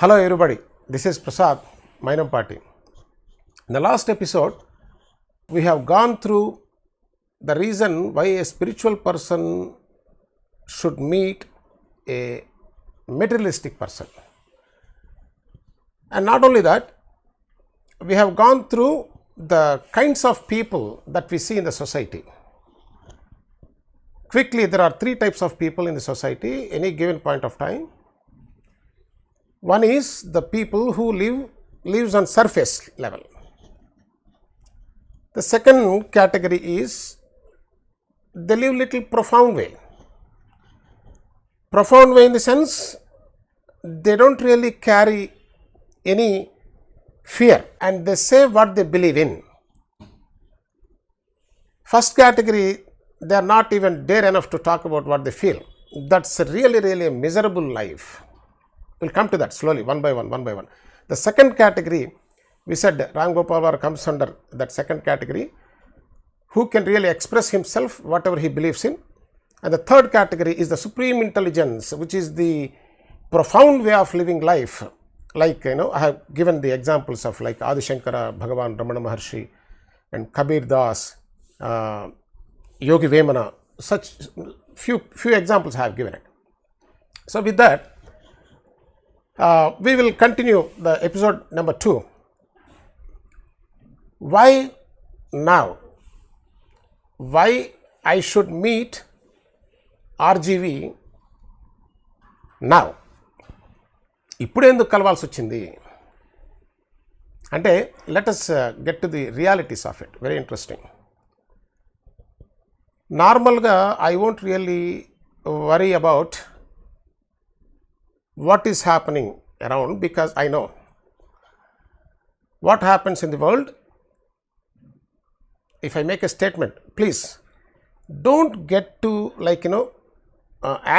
Hello everybody, this is Prasad, Mynampati. In the last episode, we have gone through the reason why a spiritual person should meet a materialistic person. And not only that, we have gone through the kinds of people that we see in the society. Quickly, there are three types of people in the society, any given point of time. One is the people who lives on surface level. The second category is they live little profound way. Profound way in the sense they don't really carry any fear and they say what they believe in. First category, they are not even dare enough to talk about what they feel. That's really a miserable life. We'll come to that slowly, one by one. The second category, we said Ramgopal comes under that second category, who can really express himself, whatever he believes in. And the third category is the supreme intelligence, which is the profound way of living life. Like, I have given the examples of like Adi Shankara, Bhagavan, Ramana Maharshi, and Kabir Das, Yogi Vemana, such few examples I have given it. So with that, we will continue the episode number 2. Why now? Why I should meet RGV now? ఇప్పుడు ఎందుకు కలవాల్సి వచ్చింది అంటే let us get to the realities of it. Very interesting. Normalగా I won't really worry about what is happening around because I know what happens in the world. If I make a statement, please don't get to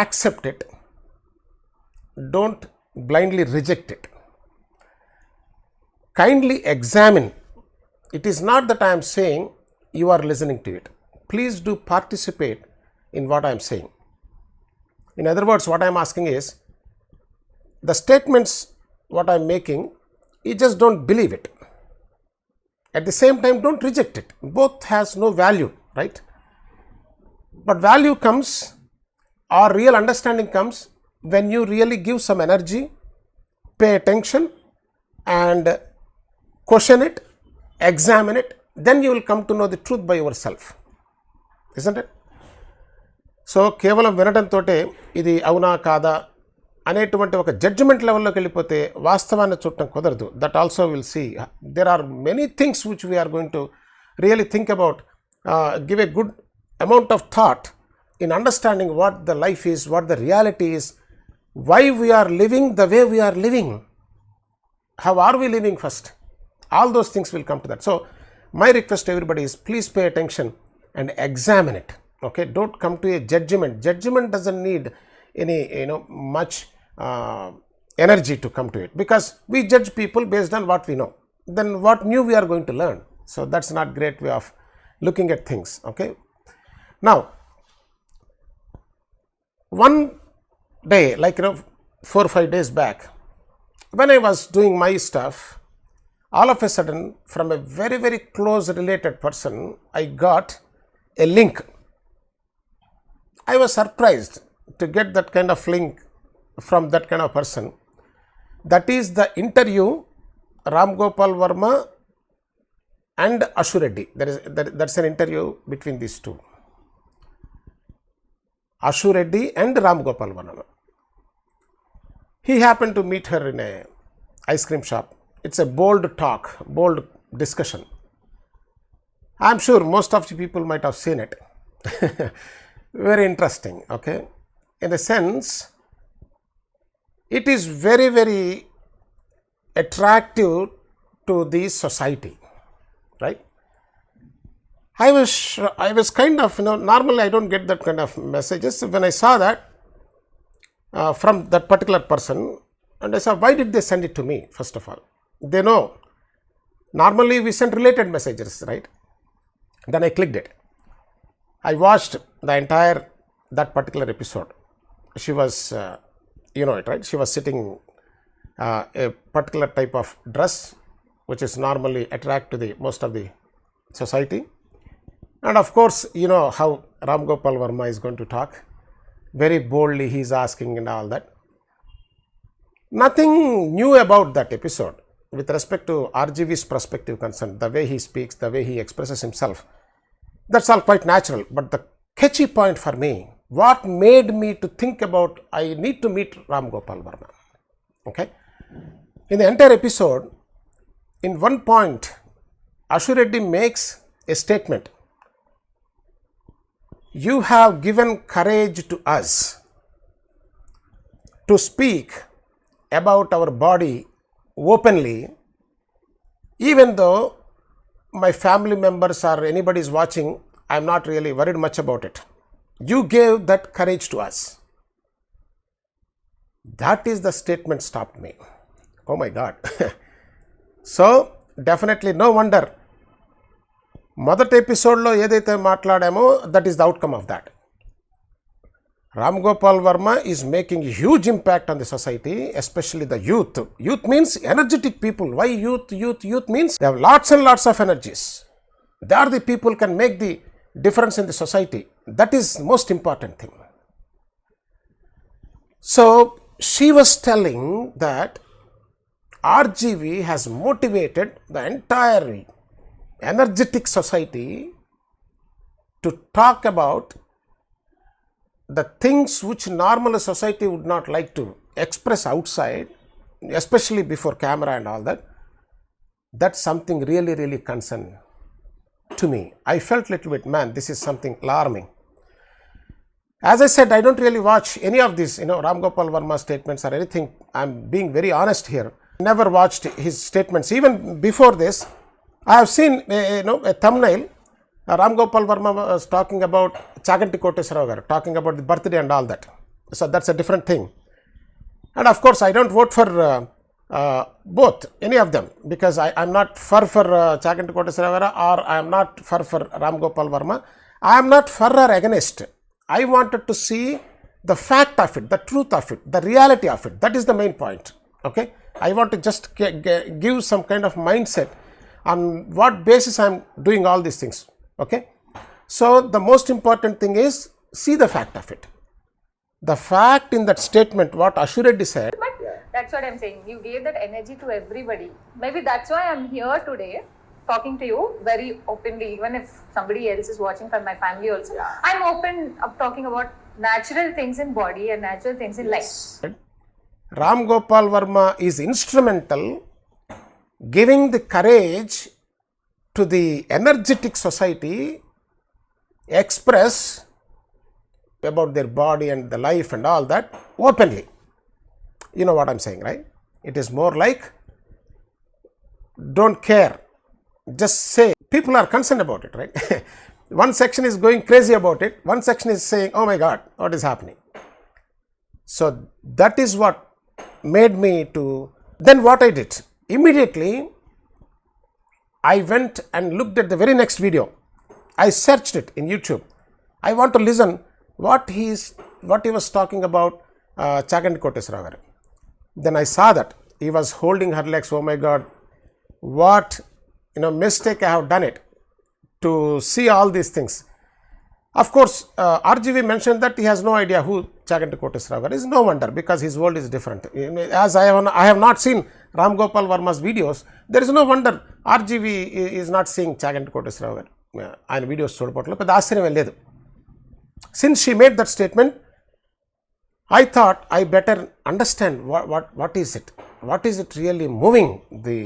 accept it. Don't blindly reject it. Kindly examine. It is not that I am saying you are listening to it. Please do participate in what I am saying. In other words, what I am asking is, the statements what I am making, you just don't believe it. At the same time, don't reject it. Both has no value, right? But value comes, or real understanding comes, when you really give some energy, pay attention and question it, examine it, then you will come to know the truth by yourself. Isn't it? So, కేవలం వినడంతోటే ఇది అవునా కాదా అనేటువంటి ఒక judgement లెవెల్లోకి వెళ్ళిపోతే వాస్తవాన్ని చూడటం కుదరదు. That also will see there are many things which we're going to really think about, give a good amount of thought in understanding what the life is, what the reality is, why we are living the way we are living, how are we living first. All those things will come to that. So my request to everybody is, please pay attention and examine it. Okay, don't come to a judgment doesn't need any much energy to come to it, because we judge people based on what we know. Then what new we are going to learn? So that's not great way of looking at things. Okay, now one day, 4 or 5 days back, when I was doing my stuff, all of a sudden from a very close related person, I got a link. I was surprised to get that kind of link from that kind of person. That is the interview Ramgopal Varma and Ashu Reddy. That's an interview between these two, Ashu Reddy and Ramgopal Varma. He happened to meet her in a ice cream shop. It's a bold talk, bold discussion. I'm sure most of the people might have seen it. Very interesting, okay? In the sense, it is very attractive to the society, right? I was kind of, normally I don't get that kind of messages. When I saw that from that particular person, and I saw, why did they send it to me? First of all, they know normally we send related messages, right? Then I clicked it. I watched the entire that particular episode. She was, it, right? She was sitting a particular type of dress which is normally attract to the most of the society. And of course, you know how Ramgopal Varma is going to talk. Very boldly he is asking and all that. Nothing new about that episode with respect to RGV's perspective concerned, the way he speaks, the way he expresses himself. That's all quite natural. But the catchy point for me, what made me to think about I need to meet Ramgopal Varma. Okay. In the entire episode, in one point, Ashu Reddy makes a statement. You have given courage to us to speak about our body openly, even though my family members or anybody is watching, I am not really worried much about it. You gave that courage to us. That is the statement stopped me. Oh my God. So definitely no wonder మొదటి ఎపిసోడ్లో ఏదైతే మాట్లాడామో that is the outcome of that. Ramgopal Varma is making huge impact on the society, especially the youth. Youth means energetic people. Why youth? Youth means they have lots and lots of energies. They are the people can make the difference in the society. That is most important thing. So she was telling that RGV has motivated the entire energetic society to talk about the things which normal society would not like to express outside, especially before camera and all that. That's something really, really concerned to me. I felt little bit, man, this is something alarming. As I said, I don't really watch any of these, Ramgopal Varma statements or anything. I'm being very honest here. Never watched his statements. Even before this, I have seen, a thumbnail. Ramgopal Varma was talking about Chaganti Koteswarao garu, talking about the birthday and all that. So that's a different thing. And of course, I don't vote for both, any of them, because I'm not for Chaganti Koteswarao garu, or I am not for Ramgopal Varma. I am not for or against. I wanted to see the fact of it, the truth of it, the reality of it. That is the main point. Okay, I want to just give some kind of mindset on what basis I am doing all these things. Okay, so the most important thing is see the fact of it. The fact in that statement, what Ashu Reddy said. But that's what I'm saying. You gave that energy to everybody. Maybe that's why I'm here today talking to you very openly. Even if somebody else is watching from my family also, I'm open up talking about natural things in body and natural things in life. Ramgopal Varma is instrumental giving the courage to the energetic society express about their body and the life and all that openly. You know what I'm saying, right? It is more like don't care, just say. People are concerned about it, right? One section is going crazy about it, one section is saying, oh my God, what is happening? So that is what made me to, then what I did immediately, I went and looked at the very next video. I searched it in YouTube. I want to listen what he was talking about Chaganti Koteswarao garu. Then I saw that he was holding her legs. Oh my God, what mistake I have done it to see all these things. Of course, RGV mentioned that he has no idea who Chaganti Koteswarao garu is. No wonder, because his world is different. As I have not seen Ramgopal Varma's videos, there is no wonder RGV is not seeing Chaganti Koteswarao garu. ఆయన videos చూడపట్లో పెద్ద ఆశ్చర్యం లేదు. Since she made that statement, I thought I better understand what is it. What is it really moving the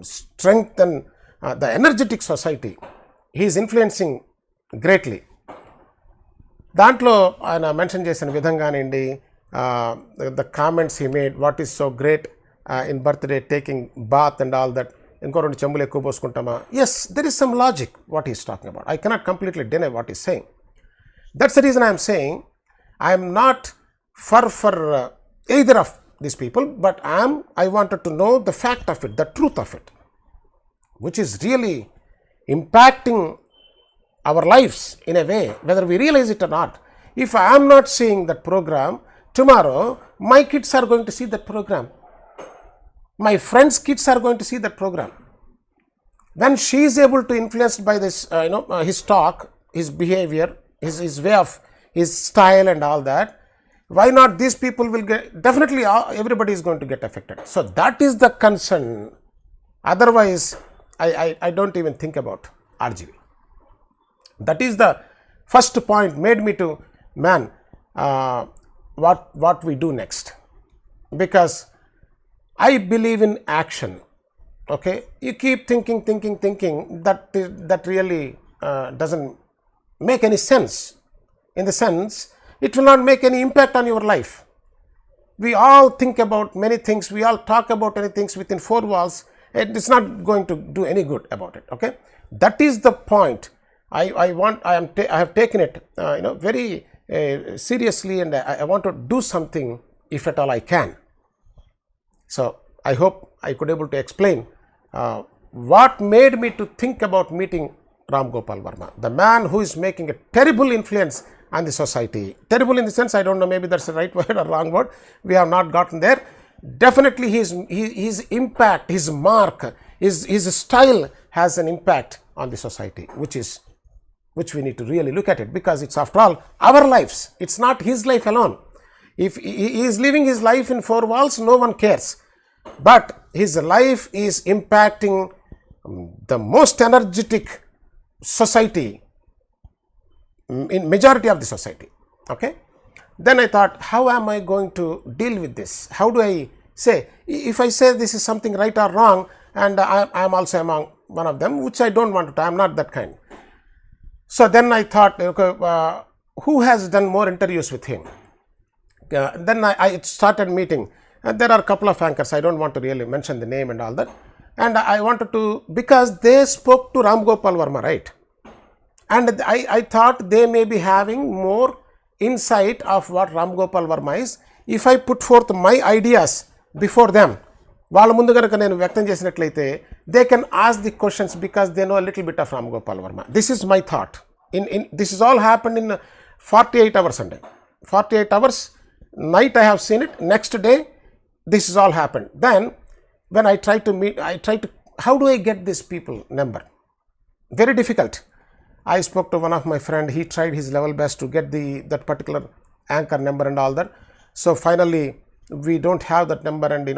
strength and the energetic society. He is influencing greatly. దాంట్లో ఆయన mention చేసిన విధంగానండి, the comments he made, what is so great in birthday, taking bath and all that, ఇంకో 2 చెంబులు ఎక్కువ పోసుకుంటామా. Yes, there is some logic what he is talking about. I cannot completely deny what he is saying. That's the reason I am saying I am not for either of these people, but I wanted to know the fact of it, the truth of it, which is really impacting our lives in a way, whether we realize it or not. If I am not seeing that program, tomorrow my kids are going to see that program. My friend's kids are going to see that program. When she is able to influenced by this, his talk, his behavior, his way of, his style and all that, why not these people will get, definitely everybody is going to get affected. So that is the concern. Otherwise, I don't even think about RGV. That is the first point made me to, man, what we do next. Because I believe in action. Okay, you keep thinking, that really doesn't make any sense. In the sense, it will not make any impact on your life. We all think about many things, we all talk about many things within four walls, and it's not going to do any good about it. Okay, that is the point. I have taken it very seriously, and I want to do something if at all I can. So I hope I could able to explain what made me to think about meeting Ramgopal Varma, the man who is making a terrible influence on the society. Terrible in the sense, I don't know, maybe that's the right word or wrong word. We have not gotten there. Definitely his impact, his mark, his style has an impact on the society, which we need to really look at it, because it's after all our lives. It's not his life alone. If he is living his life in four walls, no one cares. But his life is impacting the most energetic society, in majority of the society. Okay, then I thought, how am I going to deal with this? How do I say, if I say this is something right or wrong, and I am also among one of them, which I don't want to, I am not that kind. So then I thought, okay, who has done more interviews with him? Then I started meeting, and there are a couple of anchors, I don't want to really mention the name and all that, and I wanted to, because they spoke to Ramgopal Varma, right? And I thought they may be having more insight of what Ramgopal Varma is. If I put forth my ideas before them, వాళ్ళ ముందు కనుక నేను వ్యక్తం చేసినట్లయితే, they can ask the questions because they know a little bit of Ramgopal Varma. This is my thought. This is all happened in 48 hours a day. 48 hours night I have seen it. Next day, this is all happened. Then when I try to meet, how do I get these people number? Very difficult. I spoke to one of my friend, he tried his level best to get that particular anchor number and all that. So finally, we don't have that number, and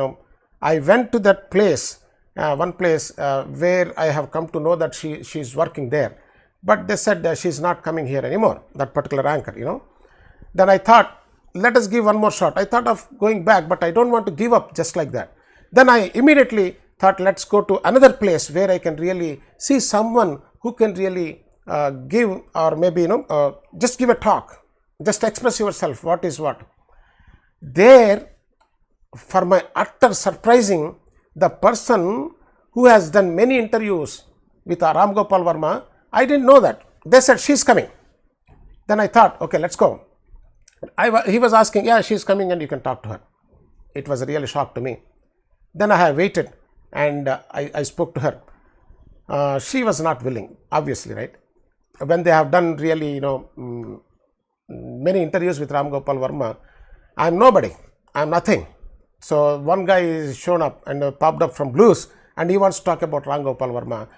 I went to that place, one place where I have come to know that she is working there. But they said that she is not coming here anymore, that particular anchor, Then I thought, let us give one more shot. I thought of going back, but I don't want to give up just like that. Then I immediately thought, let's go to another place where I can really see someone who can really give, or maybe just give a talk, just express yourself, what is what. There, for my utter surprising, the person who has done many interviews with Ramgopal Varma, I didn't know that. They said she's coming. Then I thought, okay, let's go. He was asking, yeah, she's coming and you can talk to her. It was a really shock to me. Then I have waited, and I spoke to her. She was not willing, obviously, right? When they have done really, many interviews with Ramgopal Varma, I am nobody, I am nothing. So one guy is shown up and popped up from blues, and he wants to talk about Ramgopal Varma.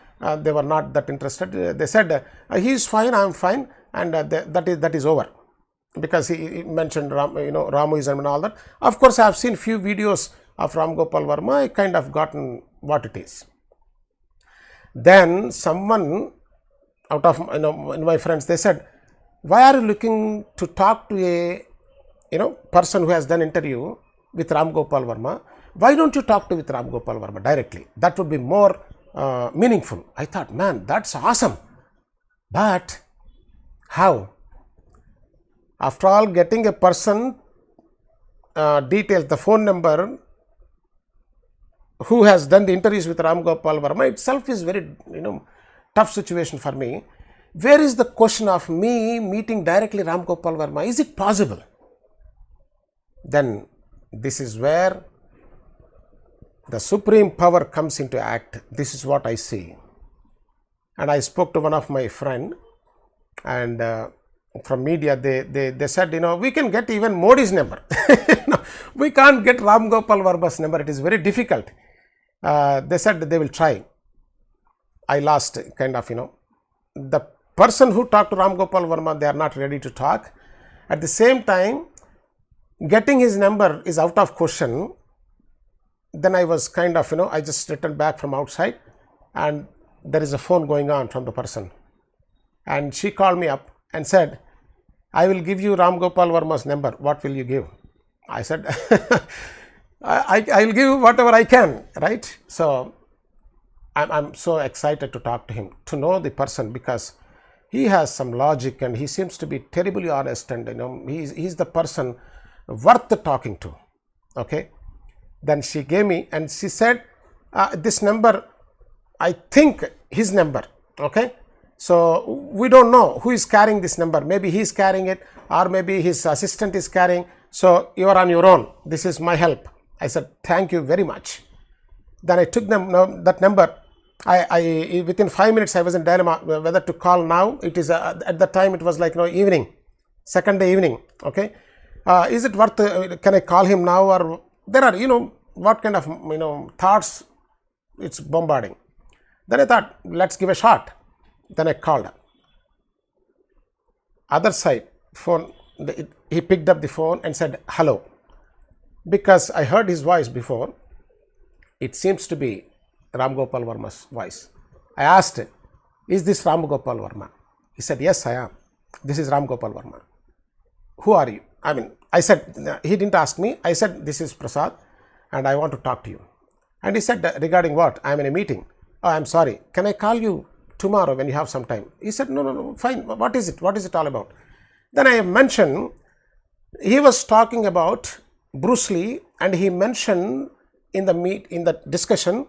They were not that interested. They said, he is fine, I am fine, and that is over. Because he mentioned Ramuism and all that. Of course, I have seen few videos of Ramgopal Varma, I kind of gotten what it is. Then someone out of my friends, they said, why are you looking to talk to a person who has done interview with Ramgopal Varma? Why don't you talk with Ramgopal Varma directly? That would be more meaningful. I thought, man, that's awesome. But how? After all, getting a person details, the phone number, who has done the interviews with Ramgopal Varma itself is very tough situation for me. Where is the question of me meeting directly Ramgopal Varma? Is it possible? Then this is where the supreme power comes into act. This is what I see. And I spoke to one of my friend, and from media, they said, we can get even Modi's number. We can't get Ramgopal Varma's number. It is very difficult. They said they will try. I lost kind of, the person who talked to Ramgopal Varma, they are not ready to talk. At the same time, getting his number is out of question. Then I was kind of, I just returned back from outside, and there is a phone going on from the person. And she called me up and said, I will give you Ramgopal Varma's number. What will you give? I said, I will give whatever I can, right? So I'm so excited to talk to him, to know the person, because he has some logic and he seems to be terribly honest, and he's the person worth talking to. Okay. Then she gave me, and she said, this number, I think his number. Okay. So we don't know who is carrying this number. Maybe he is carrying it, or maybe his assistant is carrying. So you are on your own. This is my help. I said, thank you very much. Then I took that number. I within 5 minutes I was in dilemma whether to call now. It is at the time it was like evening, second day evening. Okay, is it worth? Can I call him now, or there are what kind of thoughts it's bombarding. Then I thought, let's give a shot. Then I called. Other side phone, he picked up the phone and said hello, because I heard his voice before. It seems to be Ramgopal Varma's voice. I asked, is this Ramgopal Varma? He said, yes, I am. This is Ramgopal Varma. Who are you? I said, he didn't ask me. I said, this is Prasad and I want to talk to you. And he said, regarding what? I am in a meeting. Oh, I'm sorry. Can I call you tomorrow when you have some time? He said, no, fine. What is it? What is it all about? Then I mentioned, he was talking about Bruce Lee, and he mentioned in the discussion,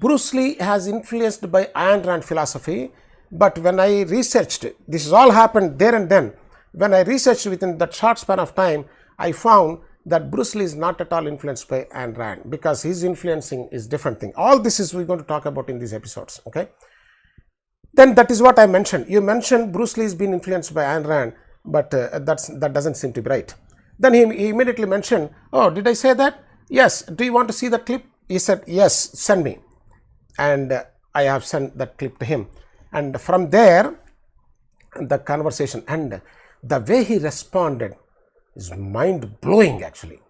Bruce Lee has influenced by Ayn Rand philosophy. But when I researched, this has all happened there and then. When I researched within that short span of time, I found that Bruce Lee is not at all influenced by Ayn Rand, because his influencing is different thing. All this is we're going to talk about in these episodes. Okay. Then that is what I mentioned. You mentioned Bruce Lee has been influenced by Ayn Rand, but that doesn't seem to be right. Then he immediately mentioned, oh, did I say that? Yes. Do you want to see that clip? He said, yes, send me. And I have sent that clip to him. And from there, the conversation and the way he responded is mind blowing actually.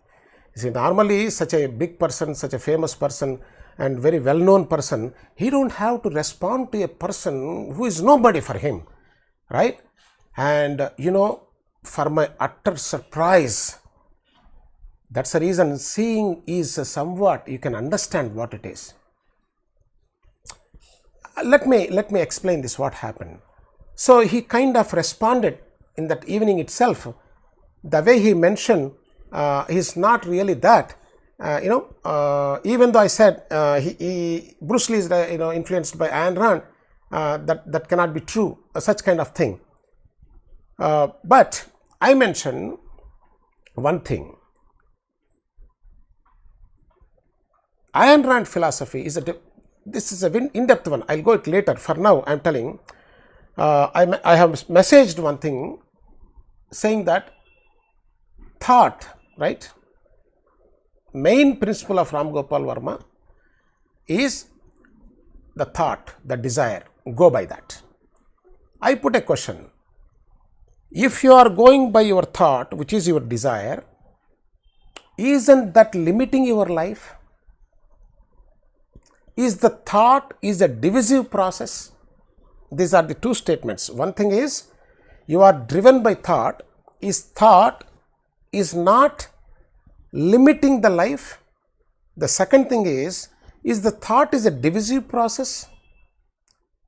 You see, normally such a big person, such a famous person and very well known person, he don't have to respond to a person who is nobody for him, right? And for my utter surprise, that's the reason seeing is somewhat, you can understand what it is. Let me explain this, what happened. So he kind of responded in that evening itself. The way he mentioned, he's not really that, even though I said Bruce Lee is influenced by Ayn Rand, that cannot be true, such kind of thing. But I mentioned one thing. Ayn Rand philosophy is this is a in-depth one. I'll go it later. For now, I'm telling. I have messaged one thing, saying that thought, right? Main principle of Ramgopal Varma is the thought, the desire. Go by that. I put a question. If you are going by your thought, which is your desire, isn't that limiting your life? Is the thought is a divisive process? These are the two statements. One thing is, you are driven by thought. Thought is not limiting the life? The second thing is the thought is a divisive process?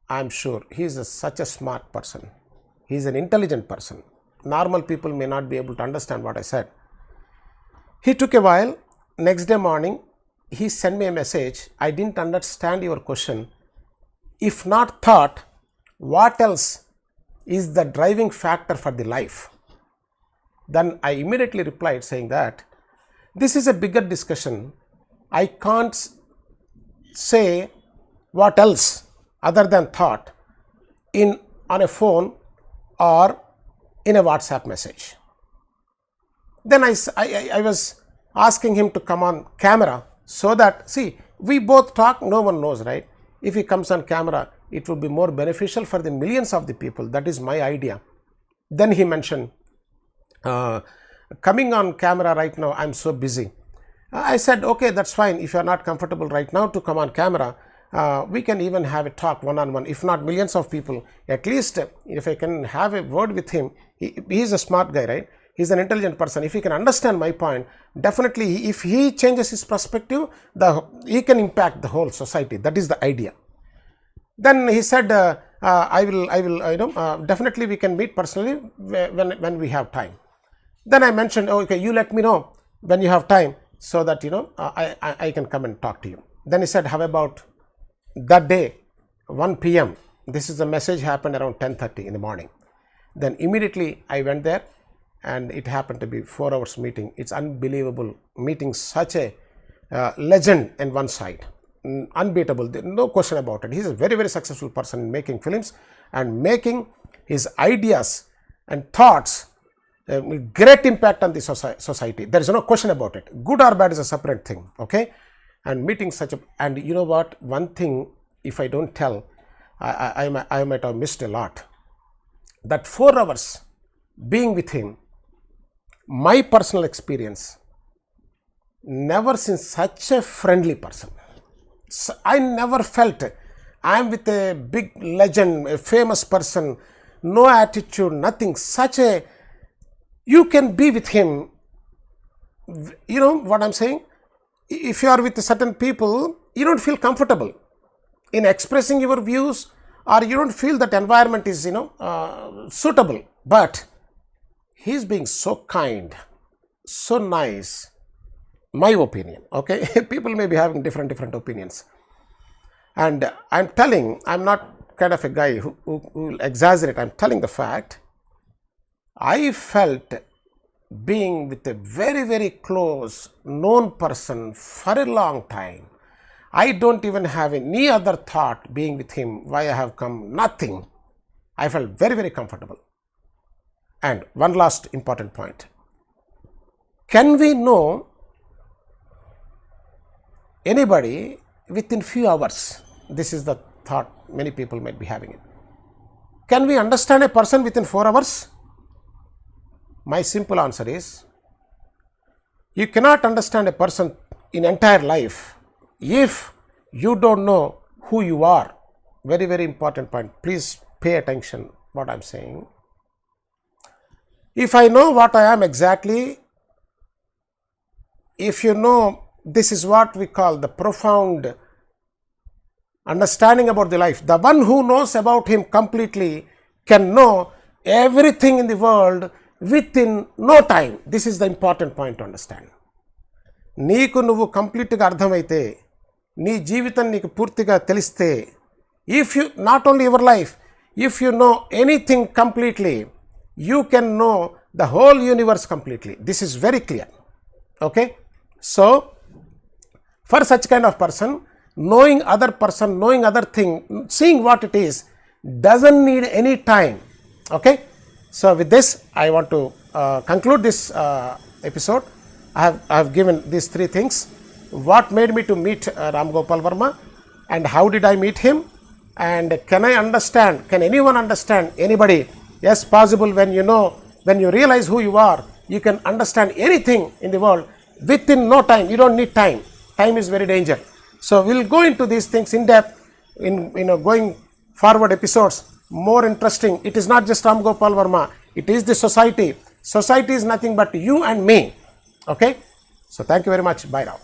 I am sure he is such a smart person. He is an intelligent person. Normal people may not be able to understand what I said. He took a while. Next day morning, he sent me a message. I didn't understand your question. If not thought, what else is the driving factor for the life? Then I immediately replied saying that this is a bigger discussion. I can't say what else other than thought on a phone or in a WhatsApp message. Then I was asking him to come on camera, so that, see, We both talk, no one knows, right? If he comes on camera, it would be more beneficial for the millions of the people. That is my idea. Then he mentioned, coming on camera right now, I'm so busy. I said, okay, that's fine. If you are not comfortable right now to come on camera, we can even have a talk one-on-one, if not millions of people. At least if I can have a word with him, he is a smart guy, right? He's an intelligent person. If he can understand my point, definitely if he changes his perspective, he can impact the whole society. That is the idea. Then he said, I will, definitely we can meet personally when we have time. Then I mentioned, oh, okay, you let me know when you have time so that, I can come and talk to you. Then he said, how about that day, 1 p.m. This is the message happened around 10:30 in the morning. Then immediately I went there, and it happened to be 4 hours meeting. It's unbelievable meeting such a legend on one side, unbeatable, no question about it. He's a very, very successful person in making films and making his ideas and thoughts great impact on the society. There is no question about it. Good or bad is a separate thing, okay? And meeting such a, and you know what, one thing, if I don't tell, I might have missed a lot. That 4 hours being with him, my personal experience, never seen such a friendly person. So I never felt I am with a big legend, a famous person, no attitude, nothing. Such a, you can be with him. You know what I'm saying? If you are with certain people, you don't feel comfortable in expressing your views, or you don't feel that environment is, suitable. But he's being so kind, so nice, my opinion, okay? People may be having different opinions. And I'm telling, I'm not kind of a guy who will exaggerate. I'm telling the fact. I felt being with a very, very close known person for a long time. I don't even have any other thought being with him, why I have come, nothing. I felt very, very comfortable. And one last important point. Can we know anybody within few hours? This is the thought many people might be having it. Can we understand a person within 4 hours? My simple answer is, you cannot understand a person in entire life if you don't know who you are. Very, very important point. Please pay attention what I'm saying. If I know what I am exactly, if you know, this is what we call the profound understanding about the life. The one who knows about him completely can know everything in the world within no time. This is the important point to understand. నీకు నువ్వు కంప్లీట్గా అర్థమైతే, నీ జీవితం నీకు పూర్తిగా తెలిస్తే, if you, not only your life, if you know anything completely, you can know the whole universe completely. This is very clear, okay? So for such kind of person, knowing other person, knowing other thing, seeing what it is, doesn't need any time, okay? So with this, I want to conclude this episode. I have given these 3 things. What made me to meet Ramgopal Varma, and how did I meet him, and can I understand, can anyone understand anybody? Yes, possible. When you know, when you realize who you are, you can understand anything in the world within no time. You don't need time. Time is very dangerous. So we'll go into these things in depth in going forward episodes. More interesting. It is not just Ramgopal Varma, it is the society. Society is nothing but you and me, okay? So thank you very much. Bye now.